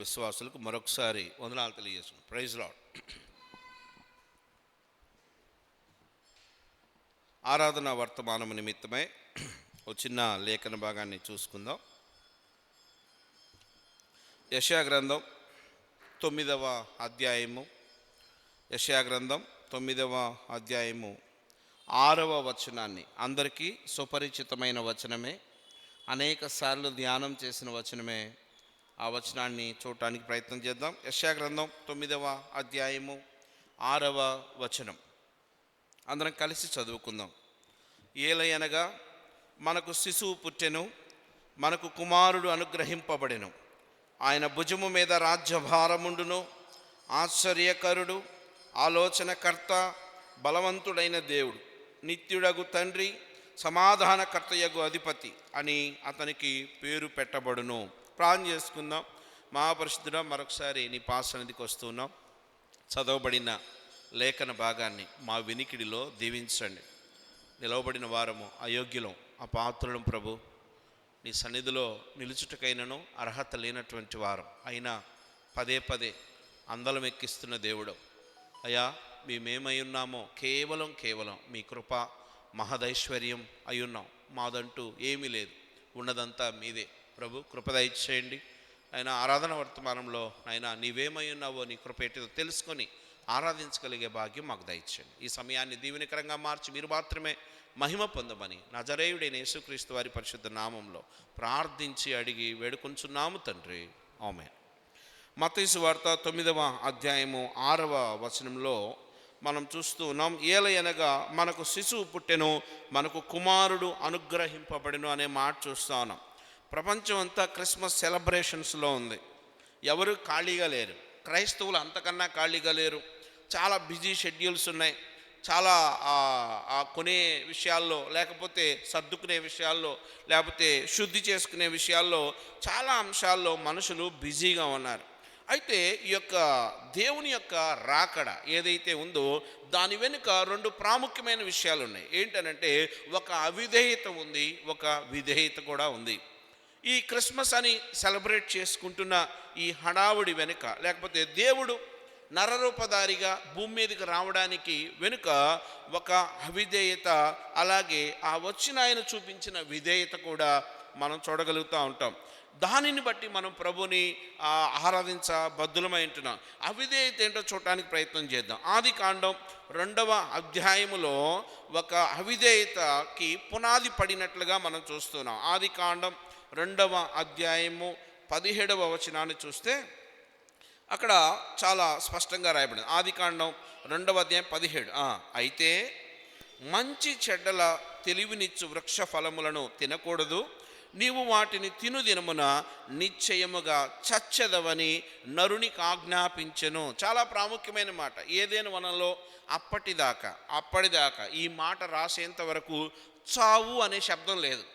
విశ్వాసులకు మరొకసారి వందనాలు తెలియజేస్తున్నాం. Praise Lord. ఆరాధన వర్తమానం నిమిత్తమై ఒక చిన్న లేఖన భాగాన్ని చూసుకుందాం. యెషయా గ్రంథం 9వ అధ్యాయము, యెషయా గ్రంథం 9వ అధ్యాయము 6వ వచనాన్ని, అందరికీ సుపరిచితమైన వచనమే, అనేక సార్లు ధ్యానం చేసిన వచనమే. ఆ వచనాన్ని చూడటానికి ప్రయత్నం చేద్దాం. యెషయా గ్రంథం 9వ అధ్యాయము 6వ వచనం అందరం కలిసి చదువుకుందాం. ఏలయనగా మనకు శిశువు పుట్టెను, మనకు కుమారుడు అనుగ్రహింపబడెను, ఆయన భుజము మీద రాజ్యభారముండును. ఆశ్చర్యకరుడు, ఆలోచనకర్త, బలవంతుడైన దేవుడు, నిత్యుడగు తండ్రి, సమాధానకర్తయగు అధిపతి అని అతనికి పేరు పెట్టబడును. ప్రార్థన చేసుకుందాం. మహాపరిశుద్ధుడా, మరొకసారి నీ పాసన్నిధికి వస్తున్నాం. చదవబడిన లేఖన భాగాన్ని మా వినికిడిలో దీవించండి. నిలవబడిన వారము అయోగ్యులం, అపాత్రులం ప్రభు. నీ సన్నిధిలో నిలుచుటకైనను అర్హత లేనటువంటి వారం అయినా పదే పదే అందలం ఎక్కిస్తున్న దేవుడు అయ్యా, మేమేమై ఉన్నామో కేవలం మీ కృప మహదైశ్వర్యం అయ్యున్నాం. మాదంటూ ఏమీ లేదు, ఉన్నదంతా మీదే ప్రభు. కృప దయచేయండి. ఆయన ఆరాధన వర్తమానంలో ఆయన నీవేమై ఉన్నావో, నీ కృప ఏంటిదో తెలుసుకొని ఆరాధించగలిగే భాగ్యం మాకు దయచేయండి. ఈ సమయాన్ని దీవెనకరంగా మార్చి మీరు మాత్రమే మహిమ పొందమని నజరేయుడైన యేసుక్రీస్తు వారి పరిశుద్ధ నామంలో ప్రార్థించి అడిగి వేడుకొంచున్నాము తండ్రి, ఆమేన్. మత్తయి సువార్త 9వ అధ్యాయము 6వ వచనంలో మనం చూస్తూ ఉన్నాం. ఏలయనగా మనకు శిశువు పుట్టెను, మనకు కుమారుడు అనుగ్రహింపబడెను అనే మాట చూస్తూ ఉన్నాం. ప్రపంచం అంతా క్రిస్మస్ సెలబ్రేషన్స్లో ఉంది. ఎవరు ఖాళీగా లేరు. క్రైస్తవులు అంతకన్నా ఖాళీగా లేరు. చాలా బిజీ షెడ్యూల్స్ ఉన్నాయి. చాలా కొనే విషయాల్లో, లేకపోతే సర్దుకునే విషయాల్లో, లేకపోతే శుద్ధి చేసుకునే విషయాల్లో, చాలా అంశాల్లో మనుషులు బిజీగా ఉన్నారు. అయితే ఈ యొక్క దేవుని యొక్క రాకడ ఏదైతే ఉందో దాని వెనుక రెండు ప్రాముఖ్యమైన విషయాలు ఉన్నాయి. ఏంటనంటే, ఒక అవిధేయత ఉంది, ఒక విధేయత కూడా ఉంది. ఈ క్రిస్మస్ అని సెలబ్రేట్ చేసుకుంటున్న ఈ హడావుడి వెనుక, లేకపోతే దేవుడు నరరూపధారిగా భూమి మీదకి రావడానికి వెనుక ఒక అవిధేయత, అలాగే ఆ వచ్చిన ఆయన చూపించిన విధేయత కూడా మనం చూడగలుగుతూ ఉంటాం. దానిని బట్టి మనం ప్రభుని ఆరాధించ బద్దులమై ఉంటున్నాం. అవిధేయత ఏంటో చూడటానికి ప్రయత్నం చేద్దాం. ఆదికాండం 2వ అధ్యాయములో ఒక అవిధేయతకి పునాది పడినట్లుగా మనం చూస్తున్నాం. ఆదికాండం 2వ అధ్యాయము 17వ వచనాన్ని చూస్తే అక్కడ చాలా స్పష్టంగా రాయబడింది. ఆదికాండం 2వ అధ్యాయం 17. అయితే మంచి చెడ్డల తెలివినిచ్చు వృక్ష ఫలములను తినకూడదు, నీవు వాటిని తిను దినమున నిశ్చయముగా చచ్చెదవని నరునికి ఆజ్ఞాపించెను. చాలా ప్రాముఖ్యమైన మాట. ఏదైనా వనంలో అప్పటిదాకా ఈ మాట రాసేంత వరకు చావు అనే శబ్దం లేదు.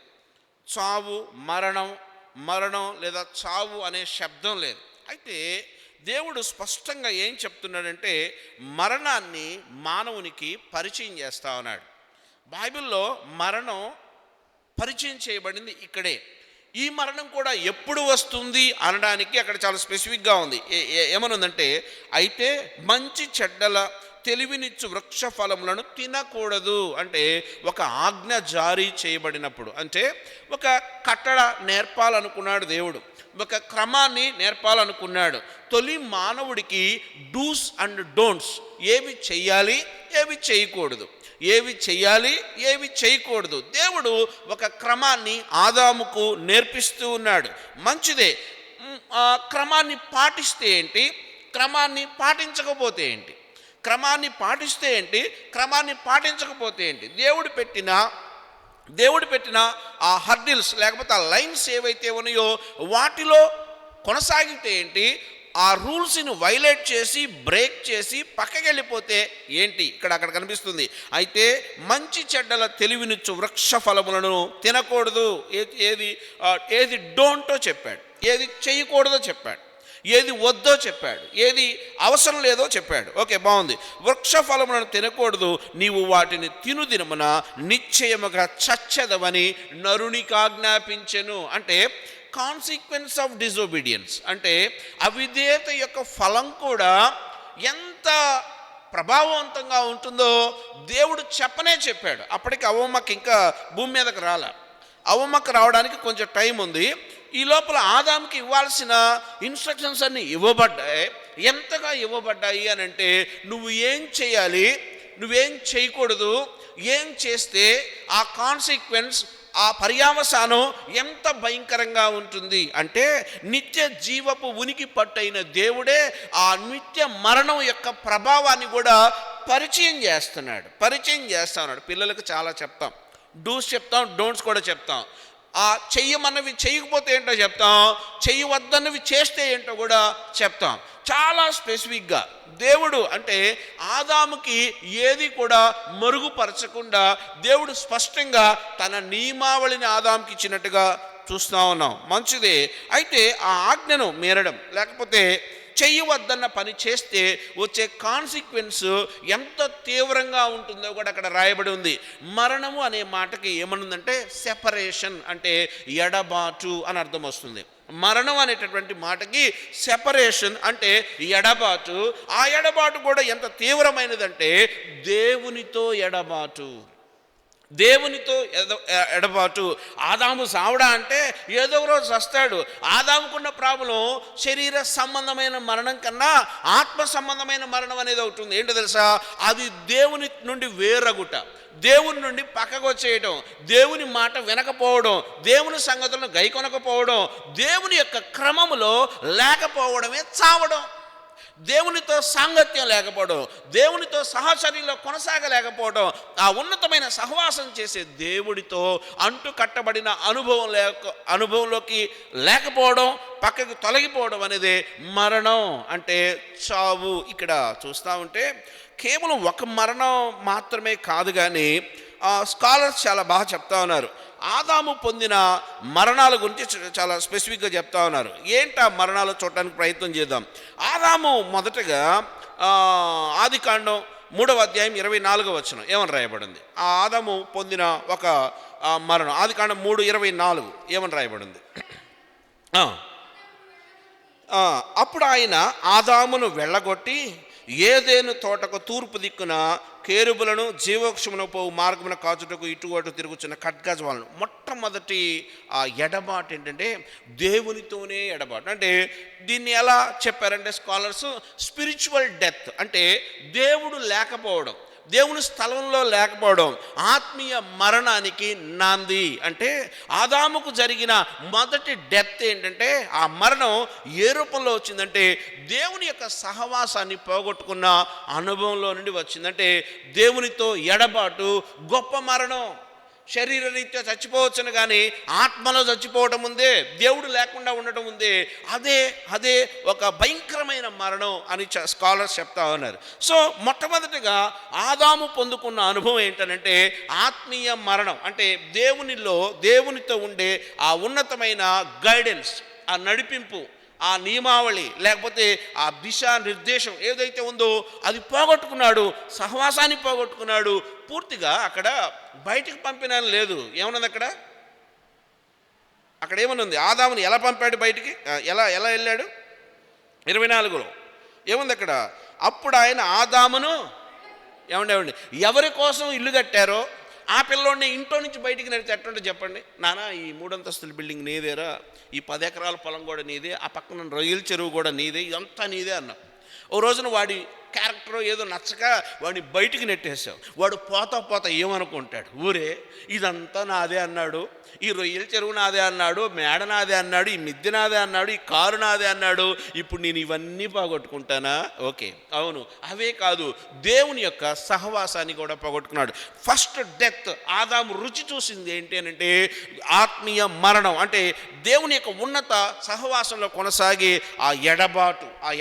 చావు, మరణం లేదా చావు అనే శబ్దం లేదు. అయితే దేవుడు స్పష్టంగా ఏం చెప్తున్నాడంటే, మరణాన్ని మానవునికి పరిచయం చేస్తా ఉన్నాడు. బైబిల్లో మరణం పరిచయం చేయబడింది ఇక్కడే. ఈ మరణం కూడా ఎప్పుడు వస్తుంది అనడానికి అక్కడ చాలా స్పెసిఫిక్గా ఉంది. ఏమనుందంటే, అయితే మంచి చెడ్డల తెలివినిచ్చు వృక్ష ఫలములను తినకూడదు అంటే ఒక ఆజ్ఞ జారీ చేయబడినప్పుడు, అంటే ఒక కట్టడ నేర్పాలనుకున్నాడు దేవుడు, ఒక క్రమాన్ని నేర్పాలనుకున్నాడు. తొలి మానవుడికి డూస్ అండ్ డోంట్స్, ఏవి చెయ్యాలి ఏవి చేయకూడదు, ఏవి చెయ్యాలి ఏవి చేయకూడదు, దేవుడు ఒక క్రమాన్ని ఆదాముకు నేర్పిస్తూ ఉన్నాడు. మంచిదే. క్రమాన్ని పాటిస్తే ఏంటి, క్రమాన్ని పాటించకపోతే ఏంటి, క్రమాన్ని పాటిస్తే ఏంటి, క్రమాన్ని పాటించకపోతే ఏంటి, దేవుడు పెట్టిన ఆ హర్డిల్స్ లేకపోతే ఆ లైన్స్ ఏవైతే ఉన్నాయో వాటిలో కొనసాగితే ఏంటి, ఆ రూల్స్ని వైలేట్ చేసి బ్రేక్ చేసి పక్కకి వెళ్ళిపోతే ఏంటి, అక్కడ కనిపిస్తుంది. అయితే మంచి చెడ్డల తెలివినిచ్చు వృక్ష ఫలములను తినకూడదు. ఏది డోంటో చెప్పాడు, ఏది చేయకూడదో చెప్పాడు, ఏది వద్దో చెప్పాడు, ఏది అవసరం లేదో చెప్పాడు. ఓకే, బాగుంది. వృక్ష ఫలములను తినకూడదు, నీవు వాటిని తిను దినమున నిశ్చయముగా చచ్చెదవని నరునికి ఆజ్ఞాపించెను. అంటే కాన్సిక్వెన్స్ ఆఫ్ డిజోబీడియన్స్, అంటే అవిధేయత యొక్క ఫలం కూడా ఎంత ప్రభావవంతంగా ఉంటుందో దేవుడు చెప్పాడు. అప్పటికి అవ్వమ్మకి ఇంకా భూమి మీదకి అవ్వమ్మకి రావడానికి కొంచెం టైం ఉంది. ఈ లోపల ఆదాముకి ఇవ్వాల్సిన ఇన్స్ట్రక్షన్స్ అన్నీ ఇవ్వబడ్డాయి. ఎంతగా ఇవ్వబడ్డాయి అని అంటే, నువ్వు ఏం చేయాలి, నువ్వేం చేయకూడదు, ఏం చేస్తే ఆ కాన్సిక్వెన్స్, ఆ పర్యావసానం ఎంత భయంకరంగా ఉంటుంది అంటే, నిత్య జీవపు ఉనికి పట్టైన దేవుడే ఆ నిత్య మరణం యొక్క ప్రభావాన్ని కూడా పరిచయం చేస్తున్నాడు. పిల్లలకు చాలా చెప్తాం, డూస్ చెప్తాం, డోంట్స్ కూడా చెప్తాం. ఆ చెయ్యమన్నవి చేయకపోతే ఏంటో చెప్తాం, చెయ్యవద్దన్నవి చేస్తే ఏంటో కూడా చెప్తాం. చాలా స్పెసిఫిక్గా దేవుడు అంటే ఆదాముకి ఏది కూడా మరుగుపరచకుండా దేవుడు స్పష్టంగా తన నియమావళిని ఆదాముకి ఇచ్చినట్టుగా చూస్తూ ఉన్నాం. మంచిదే. అయితే ఆ ఆజ్ఞను మీరడం, లేకపోతే చెయ్యవద్దన్న పని చేస్తే వచ్చే కాన్సిక్వెన్స్ ఎంత తీవ్రంగా ఉంటుందో కూడా అక్కడ రాయబడి ఉంది. మరణము అనే మాటకి ఏమనుందంటే సెపరేషన్, అంటే ఎడబాటు అని అర్థం వస్తుంది. మరణం అనేటటువంటి మాటకి సెపరేషన్ అంటే ఎడబాటు. ఆ ఎడబాటు కూడా ఎంత తీవ్రమైనదంటే దేవునితో ఎడబాటు. ఆదాము సావడా అంటే ఏదో రోజు వస్తాడు. ఆదాముకున్న ప్రాబ్లం శరీర సంబంధమైన మరణం కన్నా ఆత్మ సంబంధమైన మరణం అనేది ఒకటి ఉంది. ఏంటో తెలుసా? అది దేవుని నుండి వేరగుట, దేవుని నుండి పక్కకు వచ్చేయడం, దేవుని మాట వినకపోవడం, దేవుని సంగతులను గైకొనకపోవడం, దేవుని యొక్క క్రమములో లేకపోవడమే చావడం. దేవునితో సాంగత్యం లేకపోవడం, దేవునితో సహచర్యలో కొనసాగలేకపోవడం, ఆ ఉన్నతమైన సహవాసం చేసే దేవుడితో అంటు కట్టబడిన అనుభవంలోకి లేకపోవడం, పక్కకి తొలగిపోవడం అనేది మరణం, అంటే చావు. ఇక్కడ చూస్తూ ఉంటే కేవలం ఒక మరణం మాత్రమే కాదు, కానీ స్కాలర్స్ చాలా బాగా చెప్తా ఉన్నారు. ఆదాము పొందిన మరణాల గురించి చాలా స్పెసిఫిక్గా చెప్తా ఉన్నారు. ఏంటి ఆ మరణాలు చూడటానికి ప్రయత్నం చేద్దాం. ఆదాము మొదటగా ఆదికాండం 3వ అధ్యాయం 24వ వచనం ఏమని రాయబడింది? ఆ ఆదాము పొందిన ఒక మరణం ఆదికాండం 3:24 ఏమని రాయబడింది? అప్పుడు ఆయన ఆదామును వెళ్ళగొట్టి ఏదేను తోటకు తూర్పు దిక్కున కేరుబులను జీవవృక్షమును పోవు మార్గమున కాచుటకు ఇటు అటు తిరుగుతున్న ఖడ్గజ్వాలను. మొట్టమొదటి ఆ ఎడబాటు ఏంటంటే దేవునితోనే ఎడబాటు. అంటే దీన్ని ఎలా చెప్పారంటే స్కాలర్స్, స్పిరిచువల్ డెత్, అంటే దేవుడు లేకపోవడం, దేవుని స్థలంలో లేకపోవడం ఆత్మీయ మరణానికి నాంది. అంటే ఆదాముకు జరిగిన మొదటి డెత్ ఏంటంటే, ఆ మరణం ఏ రూపంలో వచ్చిందంటే దేవుని యొక్క సహవాసాన్ని పోగొట్టుకున్న అనుభవంలో నుండి వచ్చిందంటే దేవునితో ఎడబాటు గొప్ప మరణం. శరీరరీత్యా చచ్చిపోవచ్చును, కానీ ఆత్మలో చచ్చిపోవటం ఉందే, దేవుడు లేకుండా ఉండటం ఉందే, అదే ఒక భయంకరమైన మరణం అని స్కాలర్స్ చెప్తా ఉన్నారు. సో మొట్టమొదటిగా ఆదాము పొందుకున్న అనుభవం ఏంటంటే ఆత్మీయ మరణం. అంటే దేవునితో ఉండే ఆ ఉన్నతమైన గైడెన్స్, ఆ నడిపింపు, ఆ నియమావళి, లేకపోతే ఆ దిశా నిర్దేశం ఏదైతే ఉందో అది పోగొట్టుకున్నాడు, సహవాసాన్ని పోగొట్టుకున్నాడు. పూర్తిగా అక్కడ బయటికి పంపిన లేదు. ఏమన్నది అక్కడ ఏమనుంది? ఆదాముని ఎలా పంపాడు బయటికి? ఎలా వెళ్ళాడు? 24లో ఏముంది అక్కడ? అప్పుడు ఆయన ఆదామును ఏమండి ఎవరి కోసం ఇల్లు కట్టారో ఆ పిల్లోడిని ఇంట్లో నుంచి బయటికి నడిచి ఎట్టుంటే చెప్పండి, నానా ఈ 3 అంతస్తుల బిల్డింగ్ నీదేరా, ఈ 10 ఎకరాల పొలం కూడా నీదే, ఆ పక్కన రొయ్యల చెరువు కూడా నీదే, ఇదంతా నీదే అన్నా. ఓ రోజున వాడి క్యారెక్టర్ ఏదో నచ్చక వాడిని బయటికి నెట్టేసావు. వాడు పోతా ఏమనుకుంటాడు? ఊరే ఇదంతా నాదే అన్నాడు, ఈ రొయ్యల చెరువు నాదే అన్నాడు, మేడ నాదే అన్నాడు, ఈ మిద్దె నాదే అన్నాడు, ఈ కారు నాదే అన్నాడు, ఇప్పుడు నేను ఇవన్నీ పోగొట్టుకుంటానా? ఓకే, అవును. అవే కాదు, దేవుని యొక్క సహవాసాన్ని కూడా పోగొట్టుకున్నాడు. ఫస్ట్ డెత్ ఆదాము రుచి చూసింది ఏంటి అంటే ఆత్మీయ మరణం. అంటే దేవుని యొక్క ఉన్నత సహవాసంలో కొనసాగి ఆ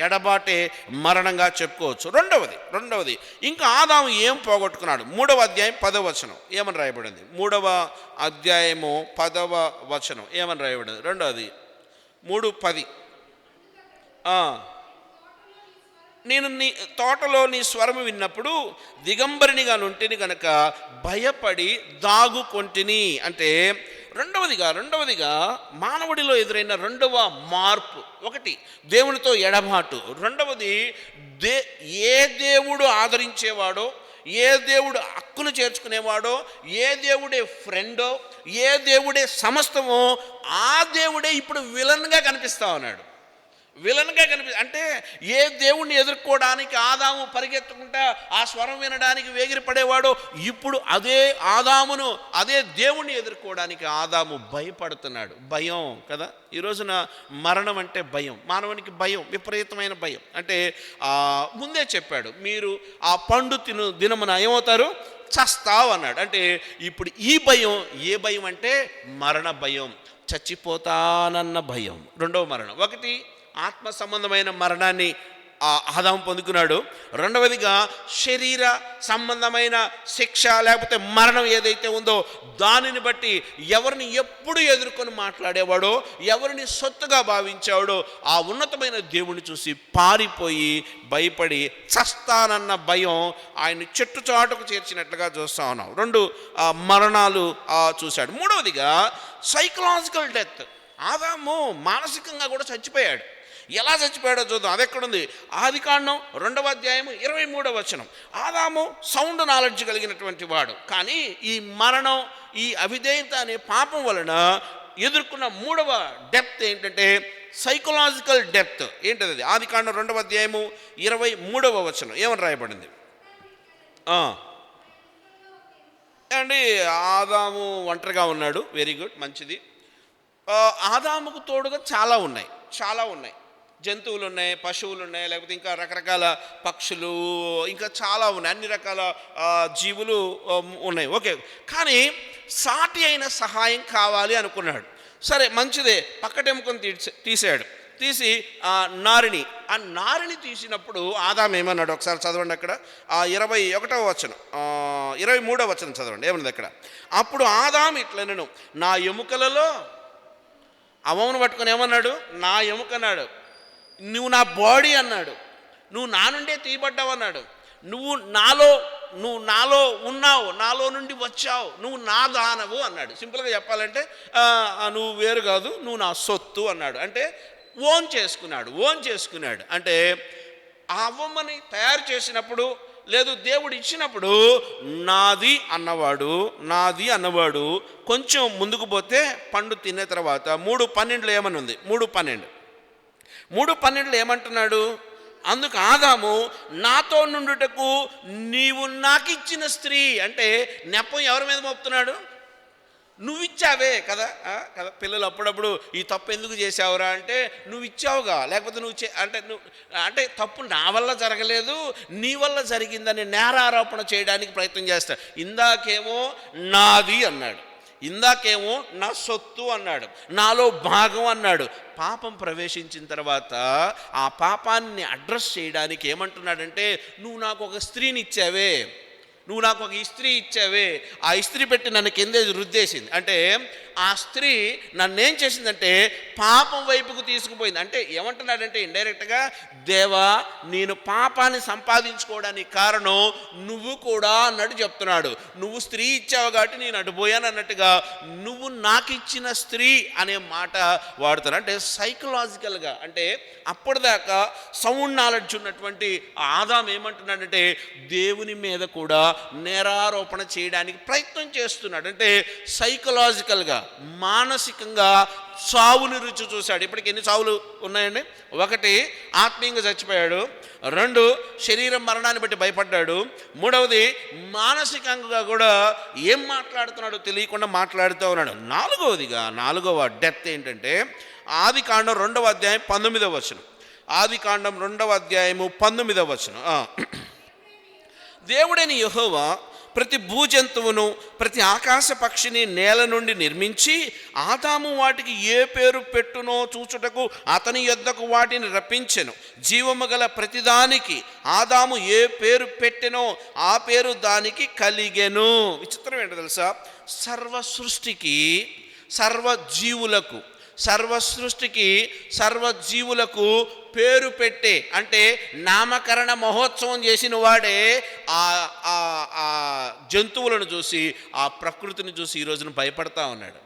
ఎడబాటే మరణంగా చెప్పుకోవచ్చు. రెండవది ఇంకా ఆదాము ఏం పోగొట్టుకున్నాడు? 3వ అధ్యాయం 10వ వచనం ఏమని రాయబడింది? 3వ అధ్యాయము 10వ వచనం ఏమని రాయబడింది? రెండవది 3:10 నేను నీ తోటలో నీ స్వరము విన్నప్పుడు దిగంబరినిగా నుంటిని గనక భయపడి దాగుకొంటిని. అంటే రెండవదిగా మానవుడిలో ఎదురైన రెండవ మార్పు, ఒకటి దేవునితో ఎడబాటు, రెండవది ఏ దేవుడు ఆదరించేవాడో, ఏ దేవుడు హక్కును చేర్చుకునేవాడో, ఏ దేవుడే ఫ్రెండో, ఏ దేవుడే సమస్తమో ఆ దేవుడే ఇప్పుడు విలన్గా కనిపిస్తా ఉన్నాడు. అంటే ఏ దేవుణ్ణి ఎదుర్కోవడానికి ఆదాము పరిగెత్తుకుంటా ఆ స్వరం వినడానికి వేగిరపడేవాడో, ఇప్పుడు అదే దేవుణ్ణి ఎదుర్కోవడానికి ఆదాము భయపడుతున్నాడు. భయం కదా, ఈ రోజున మరణం అంటే భయం, మానవునికి భయం, విపరీతమైన భయం. అంటే ముందే చెప్పాడు, మీరు ఆ పండు దినమున ఏమవుతారు, చస్తావు అన్నాడు. అంటే ఇప్పుడు ఈ భయం ఏ భయం అంటే మరణ భయం, చచ్చిపోతానన్న భయం. రెండవ మరణం, ఒకటి ఆత్మ సంబంధమైన మరణాన్ని ఆదాము పొందుకున్నాడు. రెండవదిగా శరీర సంబంధమైన శిక్ష లేకపోతే మరణం ఏదైతే ఉందో దానిని బట్టి ఎవరిని ఎప్పుడు ఎదుర్కొని మాట్లాడేవాడో, ఎవరిని సొత్తుగా భావించాడో ఆ ఉన్నతమైన దేవుణ్ణి చూసి పారిపోయి భయపడి చస్తానన్న భయం ఆయన చెట్టుచాటుకు చేర్చినట్లుగా చూస్తా ఉన్నాం. రెండు మరణాలు చూశాడు. మూడవదిగా సైకలాజికల్ డెత్. ఆదాము మానసికంగా కూడా చచ్చిపోయాడు. ఎలా చచ్చిపోయాడో చూద్దాం. అది ఎక్కడుంది? ఆదికాండం 2వ అధ్యాయం 23వ వచనం. ఆదాము సౌండ్ నాలెడ్జ్ కలిగినటువంటి వాడు, కానీ ఈ మరణం, ఈ అవిధేయత అనే పాపం వలన ఎదుర్కొన్న మూడవ డెప్త్ ఏంటంటే సైకలాజికల్ డెప్త్. ఏంటది? అది ఆదికాండం 2వ అధ్యాయము 23వ వచనం ఏమని రాయబడింది అండి? ఆదాము ఒంటరిగా ఉన్నాడు. వెరీ గుడ్, మంచిది. ఆదాముకు తోడుగా చాలా ఉన్నాయి. జంతువులు ఉన్నాయి, పశువులు ఉన్నాయి, లేకపోతే ఇంకా రకరకాల పక్షులు, ఇంకా చాలా ఉన్నాయి, అన్ని రకాల జీవులు ఉన్నాయి. ఓకే, కానీ సాటి అయిన సహాయం కావాలి అనుకున్నాడు. సరే, మంచిదే, పక్కటెముకను తీసి ఆ నారిని తీసినప్పుడు ఆదాము ఏమన్నాడు? ఒకసారి చదవండి అక్కడ 21వ వచనం, 23వ వచనం చదవండి. ఏమన్నది అక్కడ? అప్పుడు ఆదాము ఇట్లనెను, నా ఎముకలలో, అవమును పట్టుకొని ఏమన్నాడు? నా ఎముక అన్నాడు. నువ్వు నా బాడీ అన్నాడు. నువ్వు నా నుండే తీయబడ్డావు అన్నాడు. నువ్వు నాలో ఉన్నావు, నాలో నుండి వచ్చావు, నువ్వు నా దానవు అన్నాడు. సింపుల్గా చెప్పాలంటే నువ్వు వేరు కాదు, నువ్వు నా సొత్తు అన్నాడు. అంటే ఓన్ చేసుకున్నాడు. అంటే ఆ అవ్వమ్మని తయారు చేసినప్పుడు, లేదు దేవుడు ఇచ్చినప్పుడు నాది అన్నవాడు కొంచెం ముందుకు పోతే పండు తిన్న తర్వాత 3:12 ఏమని ఉంది? 3:12 ఏమంటున్నాడు? అందుకు ఆదాము, నాతో నుండుటకు నీవు నాకు ఇచ్చిన స్త్రీ. అంటే నెపం ఎవరి మీద మోపుతున్నాడు? నువ్వు ఇచ్చావే కదా. పిల్లలు అప్పుడప్పుడు ఈ తప్పు ఎందుకు చేసావురా అంటే, నువ్వు ఇచ్చావుగా, లేకపోతే అంటే తప్పు నా వల్ల జరగలేదు, నీ వల్ల జరిగిందని నేరారోపణ చేయడానికి ప్రయత్నం చేస్తాడు. ఇందాకేమో నాది అన్నాడు, ఇందాకేమో నా సొత్తు అన్నాడు, నాలో భాగం అన్నాడు. పాపం ప్రవేశించిన తర్వాత ఆ పాపాన్ని అడ్రస్ చేయడానికి ఏమంటున్నాడంటే, నువ్వు నాకు ఒక స్త్రీని ఇచ్చావే, నువ్వు నాకు ఒక ఇస్త్రీ ఇచ్చావే, ఆ ఇస్త్రీ పెట్టి నన్ను కిందే రుద్దేసింది. అంటే ఆ స్త్రీ నన్నేం చేసిందంటే పాపం వైపుకు తీసుకుపోయింది. అంటే ఏమంటున్నాడంటే ఇండైరెక్ట్గా, దేవా నేను పాపాన్ని సంపాదించుకోవడానికి కారణం నువ్వు కూడా అన్నట్టు చెప్తున్నాడు. నువ్వు స్త్రీ ఇచ్చావు కాబట్టి నేను అటుపోయాను అన్నట్టుగా నువ్వు నాకు ఇచ్చిన స్త్రీ అనే మాట వాడుతారు. అంటే సైకలాజికల్గా, అంటే అప్పటిదాకా సౌండ్ నాలెడ్జ్ ఉన్నటువంటి ఆదాము ఏమంటున్నాడంటే దేవుని మీద కూడా నేరారోపణ చేయడానికి ప్రయత్నం చేస్తున్నాడు. అంటే సైకలాజికల్గా, మానసికంగా చావుని రుచి చూశాడు. ఇప్పటికి ఎన్ని చావులు ఉన్నాయండి? 1 ఆత్మీయంగా చచ్చిపోయాడు, 2 శరీరం మరణాన్ని బట్టి భయపడ్డాడు, 3వది మానసికంగా కూడా ఏం మాట్లాడుతున్నాడో తెలియకుండా మాట్లాడుతూ ఉన్నాడు. 4వ డెప్త్ ఏంటంటే ఆదికాండం 2వ అధ్యాయం 19వ వచనం. ఆదికాండం 2వ అధ్యాయము 19వ వచనం. దేవుడైన యెహోవా ప్రతి భూజంతువును ప్రతి ఆకాశ పక్షిని నేల నుండి నిర్మించి ఆదాము వాటికి ఏ పేరు పెట్టునో చూచుటకు అతని యొద్దకు వాటిని రప్పించెను. జీవము గల ప్రతిదానికి ఆదాము ఏ పేరు పెట్టెనో ఆ పేరు దానికి కలిగెను. విచిత్రం ఏంటో తెలుసా? సర్వ సర్వజీవులకు పేరు పెట్టే, అంటే నామకరణ మహోత్సవం చేసిన వాడే జంతువులను చూసి, ఆ ప్రకృతిని చూసి ఈ రోజున భయపడతా ఉన్నాడు.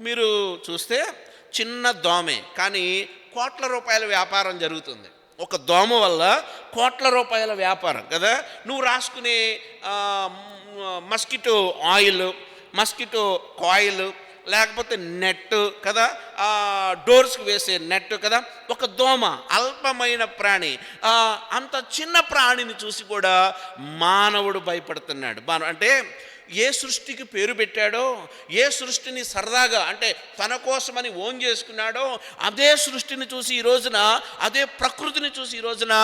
మీరు చూస్తే చిన్న దోమే, కానీ కోట్ల రూపాయల వ్యాపారం జరుగుతుంది. ఒక దోమ వల్ల కోట్ల రూపాయల వ్యాపారం కదా. నువ్వు రాసుకునే మస్కిటో ఆయిల్, మస్కిటో కాయిల్, లేకపోతే నెట్ కదా, డోర్స్కి వేసే నెట్ కదా. ఒక దోమ అల్పమైన ప్రాణి, అంత చిన్న ప్రాణిని చూసి కూడా మానవుడు భయపడుతున్నాడు. అంటే ఏ సృష్టికి పేరు పెట్టాడో, ఏ సృష్టిని సరదాగా అంటే తన కోసమని ఓన్ చేసుకున్నాడో, అదే సృష్టిని చూసి ఈ రోజున, అదే ప్రకృతిని చూసి ఈ రోజున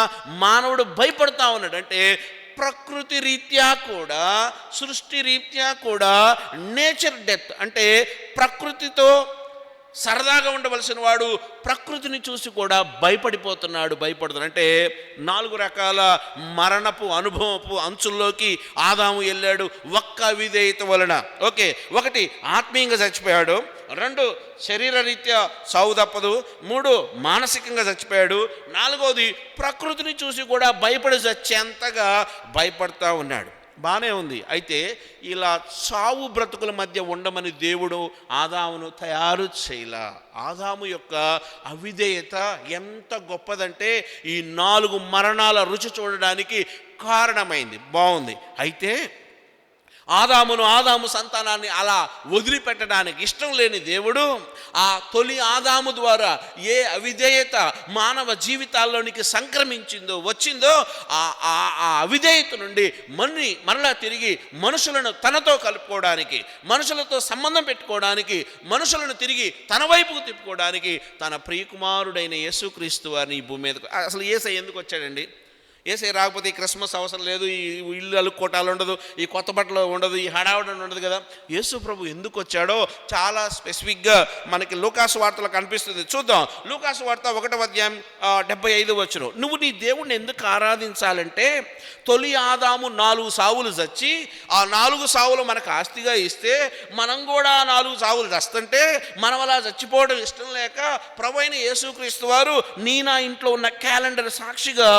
మానవుడు భయపడతా ఉన్నాడు. అంటే ప్రకృతి రీత్యా కూడా, సృష్టి రీత్యా కూడా నేచర్ డెత్, అంటే ప్రకృతితో సరదాగా ఉండవలసిన వాడు ప్రకృతిని చూసి కూడా భయపడుతున్నాడు. అంటే 4 రకాల మరణపు అనుభవపు అంచుల్లోకి ఆదాము వెళ్ళాడు ఒక్క అవిధేయత వలన. ఓకే, 1 ఆత్మీయంగా చచ్చిపోయాడు, 2 శరీర రీత్యా సావు తప్పదు, 3 మానసికంగా చచ్చిపోయాడు, 4వది ప్రకృతిని చూసి కూడా భయపడి చచ్చేంతగా భయపడతా ఉన్నాడు. బాగానే ఉంది. అయితే ఇలా చావు బ్రతుకుల మధ్య ఉండమని దేవుడు ఆదామును తయారు చేయలా. ఆదాము యొక్క అవిధేయత ఎంత గొప్పదంటే ఈ 4 మరణాల రుచి చూడడానికి కారణమైంది. బాగుంది. అయితే ఆదాము సంతానాన్ని అలా వదిలిపెట్టడానికి ఇష్టం లేని దేవుడు ఆ తొలి ఆదాము ద్వారా ఏ అవిధేయత మానవ జీవితాల్లోనికి వచ్చిందో ఆ అవిధేయత నుండి మరలా తిరిగి మనుషులను తనతో కలుపుకోవడానికి, మనుషులతో సంబంధం పెట్టుకోవడానికి, మనుషులను తిరిగి తన వైపుకు తిప్పుకోవడానికి తన ప్రియకుమారుడైన యేసుక్రీస్తు వారిని ఈ భూమి మీదకు. అసలు యేసయ్య ఎందుకు వచ్చాడండి? ఏసై రాకపోతే ఈ క్రిస్మస్ అవసరం లేదు, ఈ ఇల్లు అలుక్కోటాలు ఉండదు, ఈ కొత్త బట్టలు ఉండదు, ఈ హడావుడి ఉండదు కదా. యేసు ప్రభు ఎందుకు వచ్చాడో చాలా స్పెసిఫిక్గా మనకి లూకాసు వార్తలో కనిపిస్తుంది. చూద్దాం. లూకాసు వార్త 1:75 నువ్వు నీ దేవుణ్ణి ఎందుకు ఆరాధించాలంటే, తొలి ఆదాము 4 సావులు చచ్చి ఆ 4 సావులు మనకు ఆస్తిగా ఇస్తే మనం కూడా 4 సావులు చస్తుంటే మనం అలా చచ్చిపోవడం ఇష్టం లేక ప్రభువైన యేసుక్రీస్తు వారు నా ఇంట్లో ఉన్న క్యాలెండర్ సాక్షిగా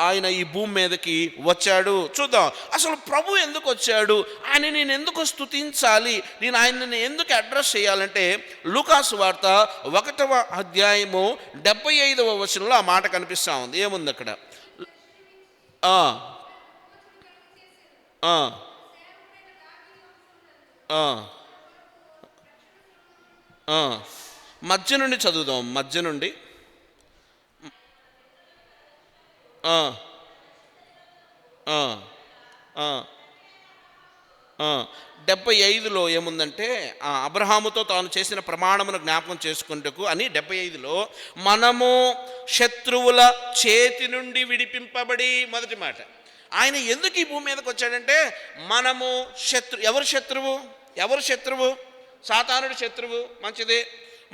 ఆయన ఈ భూమి మీదకి వచ్చాడు. చూద్దాం అసలు ప్రభు ఎందుకు వచ్చాడు, ఆయన నేను ఎందుకు స్తుతించాలి, నేను ఆయనని ఎందుకు అడ్రస్ చేయాలంటే లూకాసు వార్త 1:75 ఆ మాట కనిపిస్తూ ఉంది. ఏముంది అక్కడ? మధ్య నుండి చదువుదాం. మధ్య నుండి 75 ఏముందంటే, అబ్రహాముతో తాను చేసిన ప్రమాణమును జ్ఞాపకం చేసుకుంటకు అని 75 మనము శత్రువుల చేతి నుండి విడిపింపబడి, మొదటి మాట. ఆయన ఎందుకు ఈ భూమి మీదకి వచ్చాడంటే, మనము ఎవరు శత్రువు? సాతానుడు శత్రువు, మంచిదే.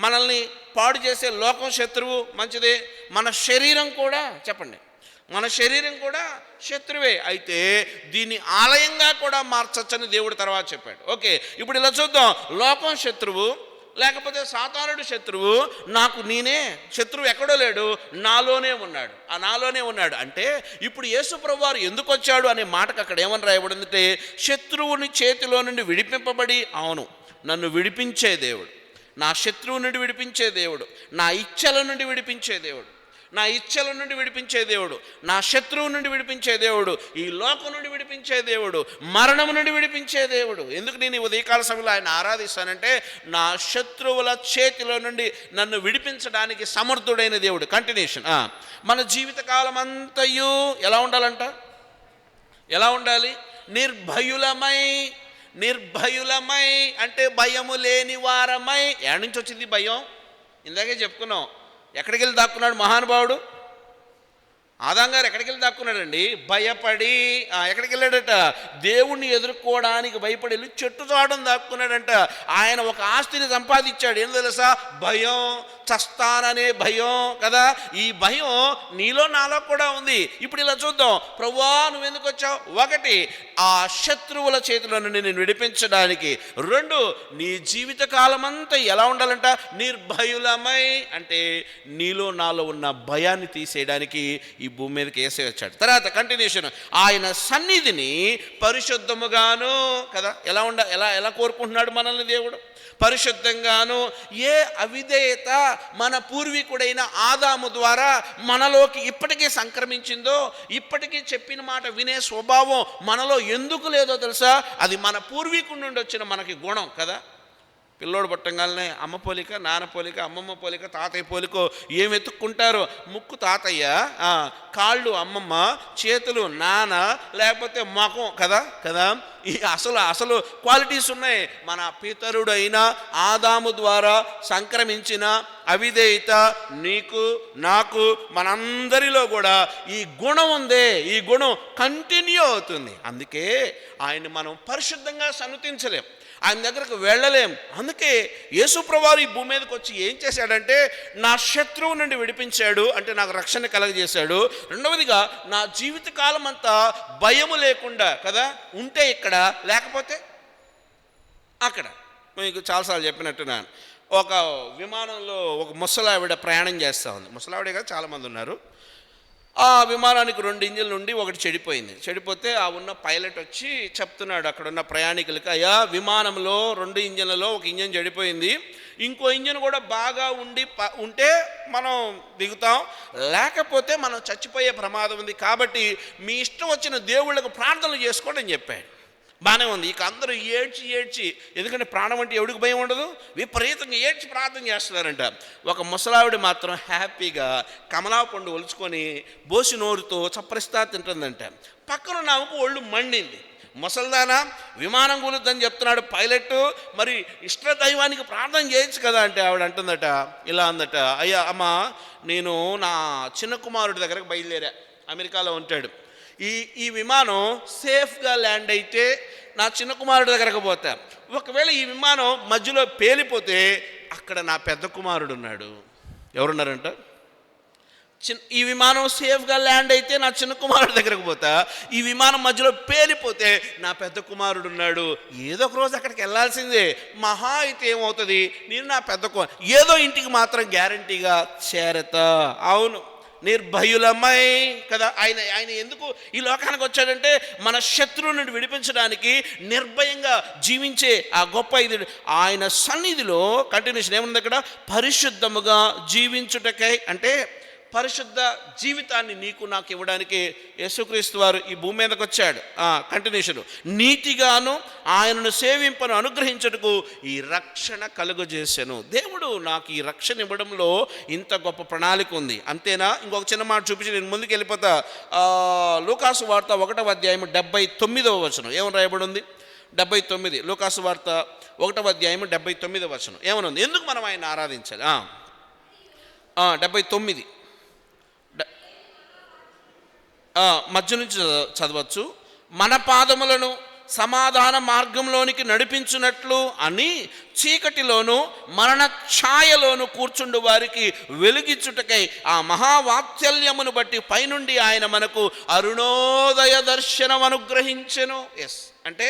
మనల్ని పాడు చేసే లోకం శత్రువు, మంచిదే. మన శరీరం కూడా, చెప్పండి, మన శరీరం కూడా శత్రువే. అయితే దీన్ని ఆలయంగా కూడా మార్చచ్చని దేవుడు తర్వాత చెప్పాడు. ఓకే, ఇప్పుడు ఇలా చూద్దాం. లోకం శత్రువు, లేకపోతే సాతానుడు శత్రువు, నాకు నేనే శత్రువు ఎక్కడో లేడు, నాలోనే ఉన్నాడు. అంటే ఇప్పుడు యేసు ప్రభువు వారు ఎందుకు వచ్చాడు అనే మాటకు అక్కడ ఏమని రాయబడిందంటే, శత్రువుని చేతిలో నుండి విడిపింపబడి, అవును, నన్ను విడిపించే దేవుడు, నా శత్రువు నుండి విడిపించే దేవుడు, నా ఇచ్చల నుండి విడిపించే దేవుడు, నా శత్రువు నుండి విడిపించే దేవుడు, ఈ లోకం నుండి విడిపించే దేవుడు, మరణం నుండి విడిపించే దేవుడు. ఎందుకు నేను ఈ ఉదయకాల సమయంలో ఆయన ఆరాధిస్తానంటే, నా శత్రువుల చేతిలో నుండి నన్ను విడిపించడానికి సమర్థుడైన దేవుడు. కంటిన్యూషన్. మన జీవితకాలం అంతయు ఎలా ఉండాలి? నిర్భయులమై అంటే భయము లేని వారమై. ఎక్కడి నుంచి వచ్చింది భయం? ఇందాకే చెప్పుకున్నాం. ఎక్కడికి వెళ్ళి దాక్కున్నాడు మహానుభావుడు? ఆదాం గారు ఎక్కడికి వెళ్ళి దాక్కున్నాడండి? భయపడి. ఎక్కడికి వెళ్ళాడట? దేవుణ్ణి ఎదుర్కోవడానికి భయపడి వెళ్ళి చెట్టు చాటును దాక్కున్నాడంట. ఆయన ఒక ఆస్తిని సంపాదించాడు. ఏం తెలుసా? భయం, చస్తాననే భయం కదా. ఈ భయం నీలో నాలో కూడా ఉంది. ఇప్పుడు ఇలా చూద్దాం. ప్రభువా నువ్వెందుకు వచ్చావు? 1 ఆ శత్రువుల చేతుల నుండి నేను విడిపించడానికి. 2, నీ జీవితకాలం అంతా ఎలా ఉండాలంట? నిర్భయులమై, అంటే నీలో నాలో ఉన్న భయాన్ని తీసేయడానికి ఈ భూమి మీదకి వేసే వచ్చాడు. తర్వాత కంటిన్యూషన్, ఆయన సన్నిధిని పరిశుద్ధముగాను కదా, ఎలా కోరుకుంటున్నాడు మనల్ని దేవుడు? పరిశుద్ధంగాను. ఏ అవిధేయత మన పూర్వీకుడైన ఆదాము ద్వారా మనలోకి ఇప్పటికీ సంక్రమించిందో, ఇప్పటికీ చెప్పిన మాట వినే స్వభావం మనలో ఎందుకు లేదో తెలుసా? అది మన పూర్వీకుడి నుండి వచ్చిన మనకి గుణం కదా. పిల్లోడు పుట్టంగానే అమ్మ పోలిక, నాన్న పోలిక, అమ్మమ్మ పోలిక, తాతయ్య పోలికో ఏం వెతుక్కుంటారో. ముక్కు తాతయ్య, కాళ్ళు అమ్మమ్మ, చేతులు నాన్న, లేకపోతే ముఖం కదా. ఈ అసలు క్వాలిటీస్ ఉన్నాయి. మన పితరుడు అయిన ఆదాము ద్వారా సంక్రమించిన అవిధేయత నీకు నాకు మనందరిలో కూడా ఈ గుణం ఉందే. ఈ గుణం కంటిన్యూ అవుతుంది. అందుకే ఆయన్ని మనం పరిశుద్ధంగా సన్నుతించలేం, ఆయన దగ్గరకు వెళ్ళలేం. అందుకే యేసుప్రభువు ఈ భూమి మీదకి వచ్చి ఏం చేశాడంటే, నా శత్రువు నుండి విడిపించాడు, అంటే నాకు రక్షణ కలగజేశాడు. రెండవదిగా నా జీవితకాలం అంతా భయము లేకుండా కదా ఉంటే ఇక్కడ, లేకపోతే అక్కడ. మీకు చాలాసార్లు చెప్పినట్టున్నాను, ఒక విమానంలో ఒక ముసలావిడ ప్రయాణం చేస్తూ ఉంది. ముసలావిడే కదా, చాలామంది ఉన్నారు. ఆ విమానానికి 2 ఇంజిన్లు ఉండి ఒకటి చెడిపోయింది. చెడిపోతే ఆ ఉన్న పైలట్ వచ్చి చెప్తున్నాడు అక్కడ ఉన్న ప్రయాణికులకి, అయ్యా విమానంలో 2 ఇంజిన్లలో ఒక ఇంజిన్ చెడిపోయింది, ఇంకో ఇంజిన్ కూడా బాగా ఉంటే మనం దిగుతాం, లేకపోతే మనం చచ్చిపోయే ప్రమాదం ఉంది, కాబట్టి మీ ఇష్టం వచ్చిన దేవుళ్ళకు ప్రార్థనలు చేసుకోండి అని చెప్పాడు. బాగానే ఉంది. ఇక అందరూ ఏడ్చి, ఎందుకంటే ప్రాణం అంటే ఎవడికి భయం ఉండదు, విపరీతంగా ఏడ్చి ప్రార్థన చేస్తున్నారంట. ఒక ముసలావిడ మాత్రం హ్యాపీగా కమలా పండు ఒలుచుకొని బోసి నోరుతో చప్పరిస్తా తింటుందంట. పక్కన నామకు ఒళ్ళు మండింది. ముసల్దానా, విమానం కూలుద్దని చెప్తున్నాడు పైలట్, మరి ఇష్ట దైవానికి ప్రార్థన చేయొచ్చు కదా అంటే ఆవిడ అంటుందట, ఇలా అందట, అయ్యా అమ్మ, నేను నా చిన్న కుమారుడి దగ్గరకు బయలుదేరా, అమెరికాలో ఉంటాడు. ఈ విమానం సేఫ్గా ల్యాండ్ అయితే నా చిన్న కుమారుడి దగ్గరకు పోతా. ఒకవేళ ఈ విమానం మధ్యలో పేలిపోతే అక్కడ నా పెద్ద కుమారుడు ఉన్నాడు. ఎవరున్నారంట? ఈ విమానం సేఫ్గా ల్యాండ్ అయితే నా చిన్న కుమారుడి దగ్గరకు పోతా, ఈ విమానం మధ్యలో పేలిపోతే నా పెద్ద కుమారుడు ఉన్నాడు. ఏదో ఒక రోజు అక్కడికి వెళ్ళాల్సిందే. మహా అయితే ఏమవుతుంది, నేను నా పెద్ద ఏదో ఇంటికి మాత్రం గ్యారంటీగా చేరతా. అవును, నిర్భయులమై కదా. ఆయన ఎందుకు ఈ లోకానికి వచ్చాడంటే, మన శత్రువు నుండి విడిపించడానికి, నిర్భయంగా జీవించే ఆ గొప్ప ఇది. ఆయన సన్నిధిలో కంటిన్యూషన్ ఏముంది అక్కడ? పరిశుద్ధముగా జీవించుటకై, అంటే పరిశుద్ధ జీవితాన్ని నీకు నాకు ఇవ్వడానికి యేసుక్రీస్తు వారు ఈ భూమి మీదకి వచ్చాడు. కంటిన్యూషన్, నీతిగాను ఆయనను సేవింపను అనుగ్రహించుటకు ఈ రక్షణ కలుగజేశాను. దేవుడు నాకు ఈ రక్షణ ఇవ్వడంలో ఇంత గొప్ప ప్రణాళిక ఉంది. అంతేనా? ఇంకొక చిన్న మాట చూపించి నేను ముందుకు వెళ్ళిపోతా. లూకాసు వార్త 1వ అధ్యాయం 79వ వచనం ఏమని రాయబడి ఉంది? 79, లూకాసు వార్త 1వ అధ్యాయం 79వ వచనం ఏమని ఉంది? ఎందుకు మనం ఆయన ఆరాధించాలి? 79 మధ్య నుంచి చదవచ్చు. మన పాదములను సమాధాన మార్గంలోనికి నడిపించున్నట్లు అని చీకటిలోను మరణ ఛాయలోను కూర్చుండు వారికి వెలుగిచ్చుటకై ఆ మహావాత్సల్యమును బట్టి పైనుండి ఆయన మనకు అరుణోదయ దర్శనం అనుగ్రహించెను. ఎస్, అంటే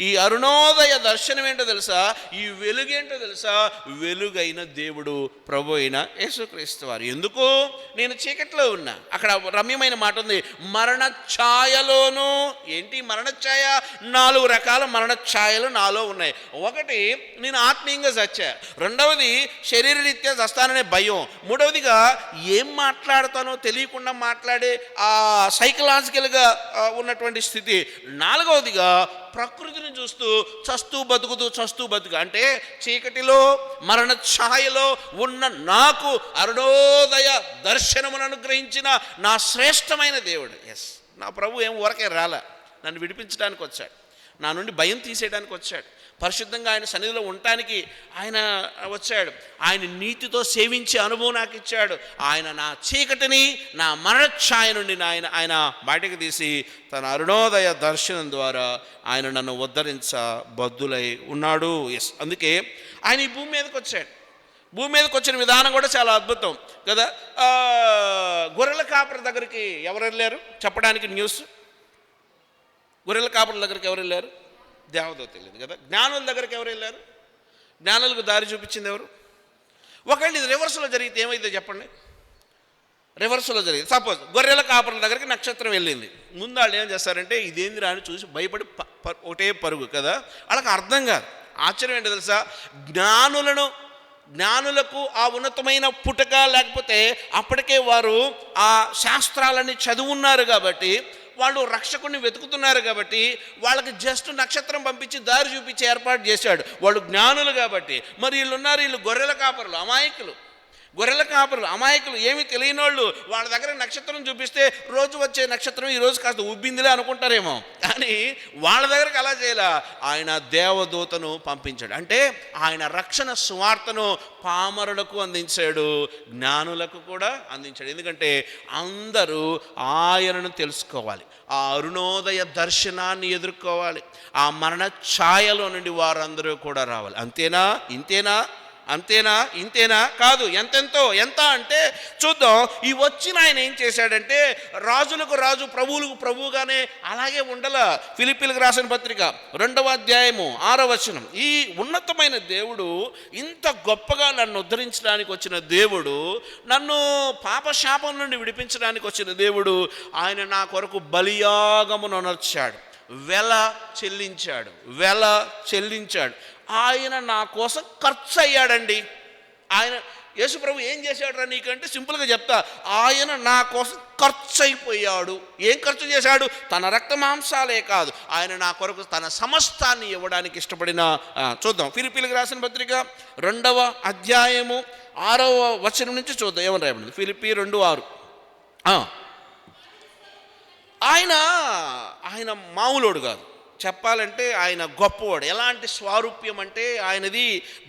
ఈ అరుణోదయ దర్శనం ఏంటో తెలుసా? ఈ వెలుగేంటో తెలుసా? వెలుగైన దేవుడు ప్రభు అయిన యేసుక్రీస్తు వారు. ఎందుకు? నేను చీకట్లో ఉన్నా, అక్కడ రమ్యమైన మాట ఉంది, మరణ ఛాయలోను. ఏంటి మరణ ఛాయ? 4 రకాల మరణ ఛాయలు నాలో ఉన్నాయి. ఒకటి, నేను ఆత్మీయంగా చచ్చా. రెండవది, శరీరరీత్యా చస్తాననే భయం. మూడవదిగా, ఏం మాట్లాడతానో తెలియకుండా మాట్లాడే ఆ సైకలాజికల్గా ఉన్నటువంటి స్థితి. నాలుగవదిగా, ప్రకృతిని చూస్తూ చస్తూ బతుకు, అంటే చీకటిలో మరణ ఛాయలో ఉన్న నాకు అరుణోదయ దర్శనమును అనుగ్రహించిన నా శ్రేష్టమైన దేవుడు. ఎస్, నా ప్రభు ఏం ఊరకే రాలే, నన్ను విడిపించడానికి వచ్చాడు, నా నుండి భయం తీసేయడానికి వచ్చాడు, పరిశుద్ధంగా ఆయన సన్నిధిలో ఉండటానికి ఆయన వచ్చాడు, ఆయన నీతితో సేవించే అనుభవం నాకు ఇచ్చాడు. ఆయన నా చీకటిని, నా మరణఛాయ నుండి ఆయన బయటకు తీసి తన అరుణోదయ దర్శనం ద్వారా ఆయన నన్ను ఉద్ధరించబద్దులై ఉన్నాడు. ఎస్, అందుకే ఆయన ఈ భూమి మీదకి వచ్చాడు. భూమి మీదకి వచ్చిన విధానం కూడా చాలా అద్భుతం కదా. గొర్రెల కాపరి దగ్గరికి ఎవరు వెళ్ళారు చెప్పడానికి? న్యూస్ గొర్రెల కాపరుల దగ్గరికి ఎవరు వెళ్ళారు? దేవదూత వెళ్ళింది కదా. జ్ఞానుల దగ్గరికి ఎవరు వెళ్ళారు? జ్ఞానులకు దారి చూపించింది ఎవరు? ఒకవేళ ఇది రివర్స్లో జరిగితే ఏమైందో చెప్పండి. రివర్స్లో జరిగింది. సపోజ్ గొర్రెల కాపరుల దగ్గరికి నక్షత్రం వెళ్ళింది. ముందు వాళ్ళు ఏం చేస్తారంటే ఇదేంది రాని చూసి భయపడి ఒకటే పరుగు కదా. వాళ్ళకి అర్థం కాదు. ఆశ్చర్యం ఏంటో తెలుసా? జ్ఞానులకు ఆ ఉన్నతమైన పుటక లేకపోతే అప్పటికే వారు ఆ శాస్త్రాలని చదువున్నారు కాబట్టి, వాళ్ళు రక్షకుడిని వెతుకుతున్నారు కాబట్టి వాళ్ళకి జస్ట్ నక్షత్రం పంపించి దారి చూపించి ఏర్పాటు చేశాడు. వాళ్ళు జ్ఞానులు కాబట్టి. మరి వీళ్ళు గొర్రెల కాపరులు, అమాయకులు, ఏమీ తెలియని వాళ్ళు. వాళ్ళ దగ్గర నక్షత్రం చూపిస్తే రోజు వచ్చే నక్షత్రం ఈరోజు కాస్త ఉబ్బిందిలే అనుకుంటారేమో, కానీ వాళ్ళ దగ్గరకు అలా చేయాల. ఆయన దేవదూతను పంపించాడు. అంటే ఆయన రక్షణ సువార్తను పామరులకు అందించాడు, జ్ఞానులకు కూడా అందించాడు. ఎందుకంటే అందరూ ఆయనను తెలుసుకోవాలి, ఆ అరుణోదయ దర్శనాన్ని ఎదుర్కోవాలి, ఆ మరణ ఛాయలో నుండి వారందరూ కూడా రావాలి. ఇంతేనా కాదు, ఎంత అంటే చూద్దాం. ఈ వచ్చిన ఆయన ఏం చేశాడంటే రాజులకు రాజు, ప్రభువులకు ప్రభువుగానే అలాగే ఉండాల. ఫిలిప్పీలకు రాసిన పత్రిక 2వ అధ్యాయము 6వ వచనం. ఈ ఉన్నతమైన దేవుడు, ఇంత గొప్పగా నన్ను ఉద్ధరించడానికి వచ్చిన దేవుడు, నన్ను పాపశాపం నుండి విడిపించడానికి వచ్చిన దేవుడు, ఆయన నా కొరకు బలియాగమును అనర్చాడు, వెల చెల్లించాడు. ఆయన నా కోసం ఖర్చు అయ్యాడండి. ఆయన యేసుప్రభు ఏం చేశాడు రా నీకంటే సింపుల్గా చెప్తా, ఆయన నా కోసం ఖర్చు అయిపోయాడు. ఏం ఖర్చు చేశాడు? తన రక్త మాంసాలే కాదు, ఆయన నా కొరకు తన సమస్తాన్ని ఇవ్వడానికి ఇష్టపడిన. చూద్దాం ఫిలిప్పీలకు రాసిన పత్రిక 2వ అధ్యాయము 6వ వచనం నుంచి చూద్దాం ఏమని రాయబడింది. ఫిలిప్పీ 2:6. ఆయన మామూలోడు కాదు, చెప్పాలంటే ఆయన గొప్పవాడు. ఎలాంటి స్వారూప్యం అంటే ఆయనది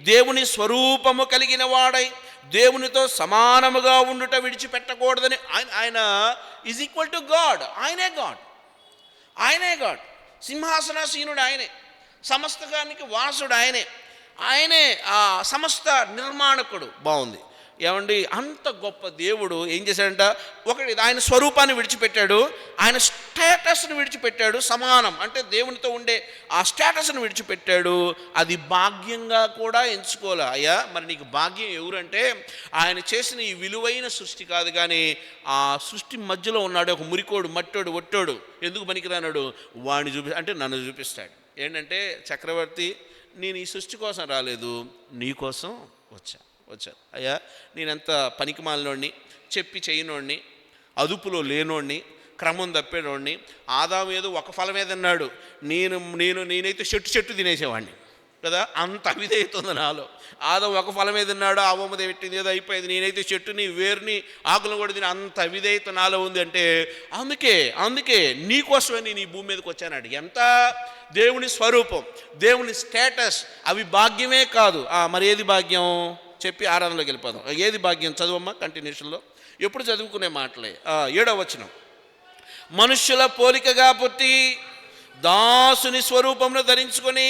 దేవుని స్వరూపము కలిగిన వాడై దేవునితో సమానముగా ఉండుట విడిచిపెట్టకూడదని ఆయన ఈజ్ ఈక్వల్ టు గాడ్. ఆయనే గాడ్, సింహాసనాసీనుడు ఆయనే, సమస్తగానికి వాసుడు ఆయనే ఆ సమస్త నిర్మాణకుడు. బాగుంది ఏమండి? అంత గొప్ప దేవుడు ఏం చేశాడంట? ఒకటి ఆయన స్వరూపాన్ని విడిచిపెట్టాడు, ఆయన స్టేటస్ని విడిచిపెట్టాడు, సమానం అంటే దేవునితో ఉండే ఆ స్టేటస్ని విడిచిపెట్టాడు. అది భాగ్యంగా కూడా ఎంచుకోలే. అయ్యా మరి నీకు భాగ్యం ఎవరంటే ఆయన చేసిన ఈ విలువైన సృష్టి కాదు, కానీ ఆ సృష్టి మధ్యలో ఉన్నాడు ఒక మురికోడు, మట్టోడు, ఒట్టోడు, ఎందుకు పనికిరానాడు, వాడిని అంటే నన్ను చూపిస్తాడు. ఏంటంటే చక్రవర్తి, నేను ఈ సృష్టి కోసం రాలేదు, నీ కోసం వచ్చాను. అయ్యా నేనెంత పనికిమాలినోడిని, చెప్పి చేయనోడిని, అదుపులో లేనోడిని, క్రమం తప్పేనోడిని. ఆదాము ఏదో ఒక ఫలం ఏదన్నాడు, నేనైతే చెట్టు తినేసేవాడిని కదా, అంత అవిధేయత ఉంది నాలో. ఆదాము ఒక ఫలం ఏదన్నాడు, అవమది పెట్టింది ఏదో అయిపోయింది, నేనైతే చెట్టుని వేరుని ఆకులు కూడా తిని, అంత అవిధేయత నాలో ఉంది. అంటే అందుకే నీకోసమే నేను ఈ భూమి మీదకి వచ్చానాడు. ఎంత దేవుని స్వరూపం, దేవుని స్టేటస్, అవి భాగ్యమే కాదు. మరి ఏది భాగ్యం చెప్పి ఆరాధనలోకి వెళ్ళిపోదాం. ఏది భాగ్యం చదువమ్మా కంటిన్యూషన్లో, ఎప్పుడు చదువుకునే మాటలే. 7వ వచనం. మనుష్యుల పోలికగా పుట్టి దాసుని స్వరూపంలో ధరించుకొని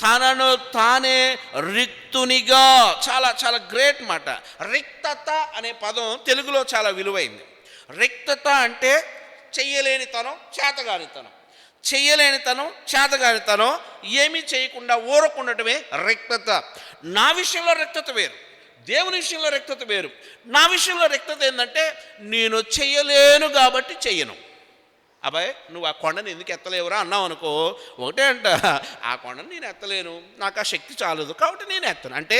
తనను తానే రిక్తునిగా. చాలా చాలా గ్రేట్ మాట. రిక్తత అనే పదం తెలుగులో చాలా విలువైంది. రిక్తత అంటే చెయ్యలేనితనం, చేతగానితనం, ఏమీ చేయకుండా ఊరకుండటమే రిక్తత. నా విషయంలో రిక్తత వేరు, దేవుని విషయంలో రిక్తత వేరు. నా విషయంలో రిక్తత ఏంటంటే నేను చెయ్యలేను కాబట్టి చెయ్యను. అబ్బాయి నువ్వు ఆ కొండని ఎందుకు ఎత్తలేవురా అన్నావు అనుకో, ఒకటే అంట, ఆ కొండని నేను ఎత్తలేను, నాకు ఆ శక్తి చాలదు కాబట్టి నేను ఎత్తను. అంటే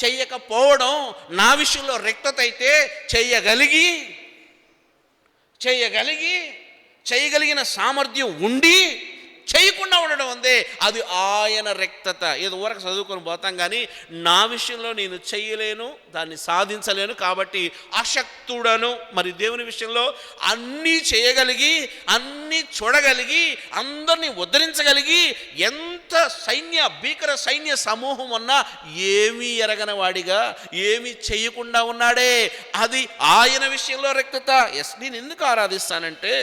చెయ్యకపోవడం నా విషయంలో రిక్తత అయితే, చేయగలిగిన సామర్థ్యం ఉండి చేయకుండా ఉండడం అందే అది ఆయన రిక్తత. ఏదో ఊరకు చదువుకొని పోతాం, కానీ నా విషయంలో నేను చెయ్యలేను, దాన్ని సాధించలేను కాబట్టి అశక్తుడను. మరి దేవుని విషయంలో అన్నీ చేయగలిగి, అన్నీ చూడగలిగి, అందరినీ ఉద్ధరించగలిగి, ఎంత భీకర సైన్య సమూహం ఉన్నా ఏమీ ఎరగని వాడిగా, ఏమీ చేయకుండా ఉన్నాడే, అది ఆయన విషయంలో రిక్తత. నేను ఎందుకు ఆరాధిస్తానంటే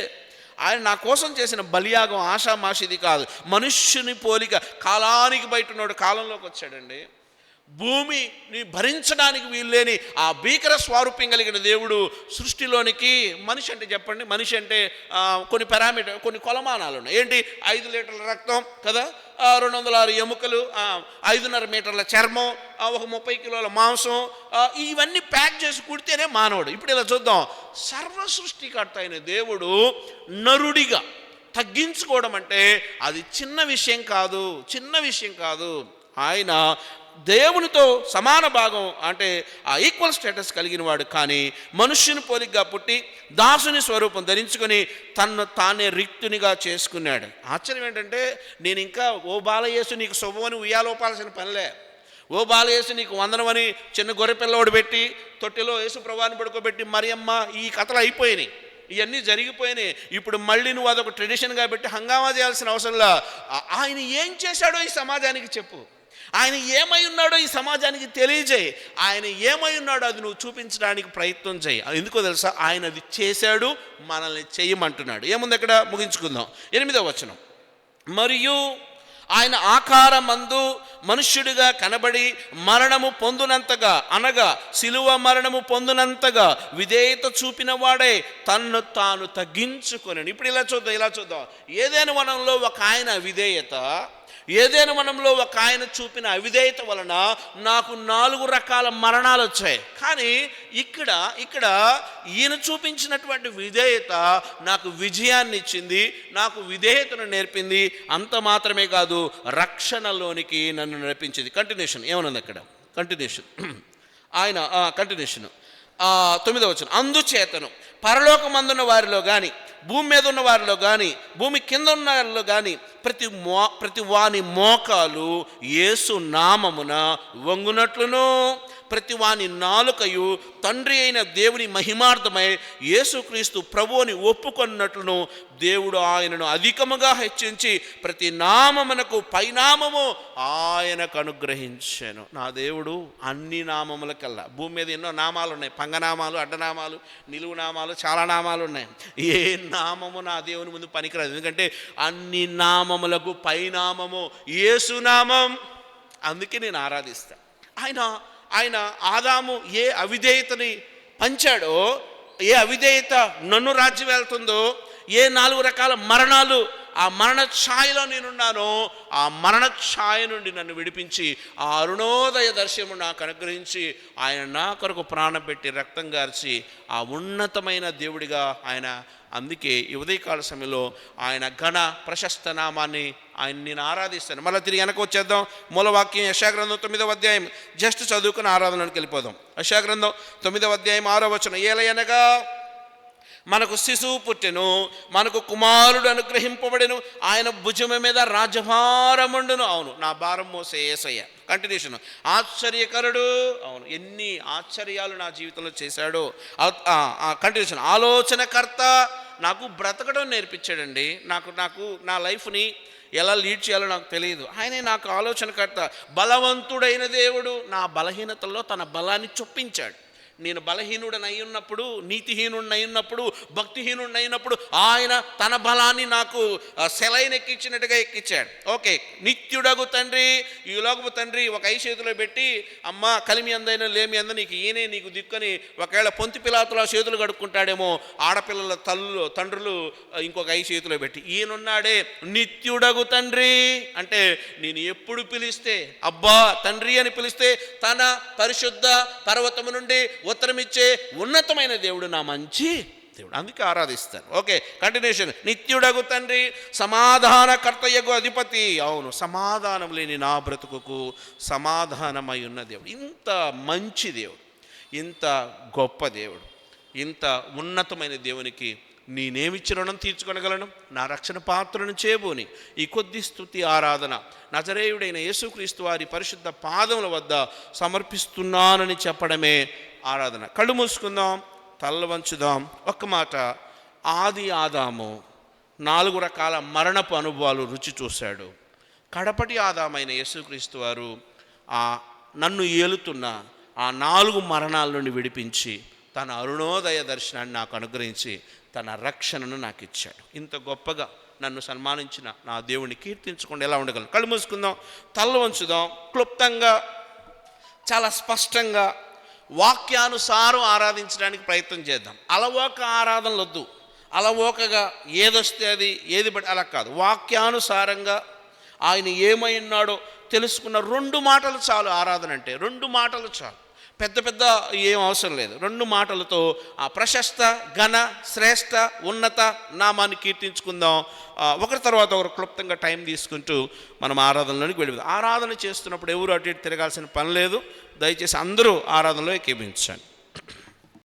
ఆయన నా కోసం చేసిన బలియాగం ఆషామాషిది కాదు. మనుష్యుని పోలిక, కాలానికి బయట ఉన్నాడు, కాలంలోకి వచ్చాడండి. భూమిని భరించడానికి వీల్లేని ఆ భీకర స్వరూపం కలిగిన దేవుడు సృష్టిలోనికి మనిషి అంటే చెప్పండి, మనిషి అంటే కొన్ని పారామీటర్, కొన్ని కొలమానాలు ఉన్నాయి. ఏంటి? 5 లీటర్ల రక్తం కదా, 206 ఎముకలు, 5.5 మీటర్ల చర్మం, ఒక 30 కిలోల మాంసం, ఇవన్నీ ప్యాక్ చేసి కుడితేనే మానవుడు. ఇప్పుడు ఇలా చూద్దాం, సర్వ సృష్టికర్త అయిన దేవుడు నరుడిగా తగ్గించుకోవడం అంటే అది చిన్న విషయం కాదు, చిన్న విషయం కాదు. ఆయన దేవునితో సమాన భాగం అంటే ఆ ఈక్వల్ స్టేటస్ కలిగిన వాడు, కానీ మనుష్యుని పోలికగా పుట్టి దాసుని స్వరూపం ధరించుకొని తన్ను తానే రిక్తునిగా చేసుకున్నాడు. ఆశ్చర్యం ఏంటంటే, నేను ఇంకా ఓ బాలయేసు నీకు శుభమని ఉయ్యాలోపాల్సిన పనిలే, ఓ బాలయేసు నీకు వందనమని చిన్న గొర్రె పిల్లవాడు పెట్టి తొట్టిలో యేసు ప్రభువుని పడుకోబెట్టి మరియమ్మ, ఈ కథలు అయిపోయినాయి, ఇవన్నీ జరిగిపోయినాయి. ఇప్పుడు మళ్ళీ నువ్వు అదొక ట్రెడిషన్గా పెట్టి హంగామా చేయాల్సిన అవసరంలా. ఆయన ఏం చేశాడో ఈ సమాజానికి చెప్పు, ఆయన ఏమై ఉన్నాడో ఈ సమాజానికి తెలియజేయి, ఆయన ఏమై ఉన్నాడో అది నువ్వు చూపించడానికి ప్రయత్నం చేయి. ఎందుకో తెలుసా? ఆయన అది చేశాడు, మనల్ని చేయమంటున్నాడు. ఏముంది అక్కడ? ముగించుకుందాం. 8వ వచనం. మరియు ఆయన ఆకారమందు మనుష్యుడిగా కనబడి మరణము పొందునంతగా, అనగా శిలువ మరణము పొందునంతగా విధేయత చూపిన వాడే తన్ను తాను తగ్గించుకొనెను. ఇప్పుడు ఇలా చూద్దాం. ఏదైనా వనంలో ఒక ఆయన విధేయత, ఏదైనా వనంలో ఒక ఆయన చూపిన అవిధేయత వలన నాకు 4 రకాల మరణాలు వచ్చాయి. కానీ ఇక్కడ ఈయన చూపించినటువంటి విధేయత నాకు విజయాన్ని ఇచ్చింది, నాకు విధేయతను నేర్పింది. అంత మాత్రమే కాదు, రక్షణలోనికి నన్ను నడిపించింది. కంటిన్యూషన్ ఏమన్నది అక్కడ? కంటిన్యూషన్ ఆయన కంటిన్యూషన్ 9వ వచనం. అందుచేతను పరలోకమందున్న వారిలో కానీ, భూమి మీద ఉన్న వారిలో కానీ, భూమి కింద ఉన్న వారిలో కానీ ప్రతి వాని మోకాలు యేసు నామమున వంగునట్లును, ప్రతి వాని నాలుకయు తండ్రి అయిన దేవుని మహిమార్థమై యేసుక్రీస్తు ప్రభువుని ఒప్పుకొన్నట్లును దేవుడు ఆయనను అధికముగా హెచ్చించి ప్రతి నామమునకు పైనామము ఆయనకు అనుగ్రహించాను. నా దేవుడు అన్ని నామములకల్లా, భూమి మీద ఎన్నో నామాలు ఉన్నాయి, పంగనామాలు, అడ్డనామాలు, నిలువు నామాలు, చాలా నామాలు ఉన్నాయి. ఏ నామము నా దేవుని ముందు పనికిరాదు. ఎందుకంటే అన్ని నామములకు పైనామము యేసునామం. అందుకే నేను ఆరాధిస్తాను. ఆయన ఆదాము ఏ అవిధేయతని పంచాడో, ఏ అవిధేయత నన్ను రాజ్యం వెళ్తుందో, ఏ 4 రకాల మరణాలు ఆ మరణ ఛాయలో నేనున్నానో, ఆ మరణ ఛాయ నుండి నన్ను విడిపించి ఆ అరుణోదయ దర్శనము నాకు అనుగ్రహించి ఆయన నా కొరకు ప్రాణం పెట్టి రక్తం గార్చి ఆ ఉన్నతమైన దేవుడిగా ఆయన, అందుకే ఈ ఉదయకాల సమయంలో ఆయన ఘన ప్రశస్త నామాన్ని నేను ఆరాధిస్తాను. మళ్ళీ తిరిగి వెనక వచ్చేద్దాం. మూలవాక్యం యెషయా గ్రంథం 9వ అధ్యాయం జస్ట్ చదువుకుని ఆరాధనలోకి వెళ్ళిపోదాం. యెషయా గ్రంథం 9వ అధ్యాయం 6వ వచనం. ఏలయనగా మనకు శిశువు పుట్టెను, మనకు కుమారుడు అనుగ్రహింపబడెను, ఆయన భుజము మీద రాజభారముండును. అవును, నా భారం మోసే యేసయ్య. కంటిన్యూషన్. ఆశ్చర్యకరుడు. అవును, ఎన్ని ఆశ్చర్యాలు నా జీవితంలో చేశాడో. కంటిన్యూషన్. ఆలోచనకర్త. నాకు బ్రతకడం నేర్పించాడండి. నాకు నా లైఫ్ని ఎలా లీడ్ చేయాలో నాకు తెలియదు, ఆయనే నాకు ఆలోచనకర్త. బలవంతుడైన దేవుడు నా బలహీనతల్లో తన బలాన్ని చొప్పించాడు. నేను బలహీనుడనై ఉన్నప్పుడు, నీతిహీనుడినై ఉన్నప్పుడు, భక్తిహీనుడినై ఉన్నప్పుడు ఆయన తన బలాన్ని నాకు సెలైన్ ఎక్కించినట్టుగా ఎక్కించాడు. ఓకే, నిత్యుడగు తండ్రి, ఈ లోకపు తండ్రి ఒక చేతిలో పెట్టి, అమ్మ కలిమి అందైనా లేమి అంద నీకు ఈయనే నీకు దిక్కని ఒకవేళ పొంతి పిలాతులు ఆ చేతులు కడుక్కుంటాడేమో, ఆడపిల్లల తండ్రులు ఇంకొక చేతిలో పెట్టి, ఈయనున్నాడే నిత్యుడగు తండ్రి అంటే నేను ఎప్పుడు పిలిస్తే అబ్బా తండ్రి అని పిలిస్తే తన పరిశుద్ధ పర్వతము నుండి ఉత్తరమిచ్చే ఉన్నతమైన దేవుడు నా మంచి దేవుడు, అందుకే ఆరాధిస్తాను. Okay, continuation. నిత్యుడగు తండ్రి, సమాధానకర్తయగు అధిపతి. అవును, సమాధానం లేని నా బ్రతుకుకు సమాధానమై ఉన్న దేవుడు. ఇంత మంచి దేవుడు, ఇంత గొప్ప దేవుడు, ఇంత ఉన్నతమైన దేవునికి నేనేమిచ్చి రుణం తీర్చుకొనగలను? నా రక్షణ పాత్రను చేబోని ఈ కొద్ది స్తుతి ఆరాధన నజరేయుడైన యేసుక్రీస్తు వారి పరిశుద్ధ పాదముల వద్ద సమర్పిస్తున్నానని చెప్పడమే ఆరాధన. కళ్ళు మూసుకుందాం, తల్ల వంచుదాం. ఒక్క మాట. ఆదాము 4 రకాల మరణపు అనుభవాలు రుచి చూశాడు. కడపటి ఆదామైన యేసుక్రీస్తు వారు నన్ను ఏలుతున్న ఆ 4 మరణాల నుండి విడిపించి తన అరుణోదయ దర్శనాన్ని నాకు అనుగ్రహించి తన రక్షణను నాకు ఇచ్చాడు. ఇంత గొప్పగా నన్ను సన్మానించిన నా దేవుని కీర్తించకుండా ఎలా ఉండగలను? కళ్ళు మూసుకుందాం, తల్ల వంచుదాం. క్లుప్తంగా చాలా స్పష్టంగా వాక్యానుసారం ఆరాధించడానికి ప్రయత్నం చేద్దాం. అలవోక ఆరాధనలు వద్దు. అలవోకగా ఏదొస్తే అది ఏది బట్టి అలా కాదు. వాక్యానుసారంగా ఆయన ఏమై ఉన్నాడో తెలుసుకున్న 2 మాటలు చాలు. ఆరాధన అంటే 2 మాటలు చాలు. పెద్ద పెద్ద ఏం అవసరం లేదు. 2 మాటలతో ఆ ప్రశస్త ఘన శ్రేష్ఠ ఉన్నత నామాన్ని కీర్తించుకుందాం. ఒకరి తర్వాత ఒకరు క్లుప్తంగా టైం తీసుకుంటూ మనం ఆరాధనలోనికి వెళ్ళిపోదాం. ఆరాధన చేస్తున్నప్పుడు ఎవరు అటు ఇటు తిరగాల్సిన పని లేదు. దయచేసి అందరూ ఆరాధనలో ఏకీభవించండి.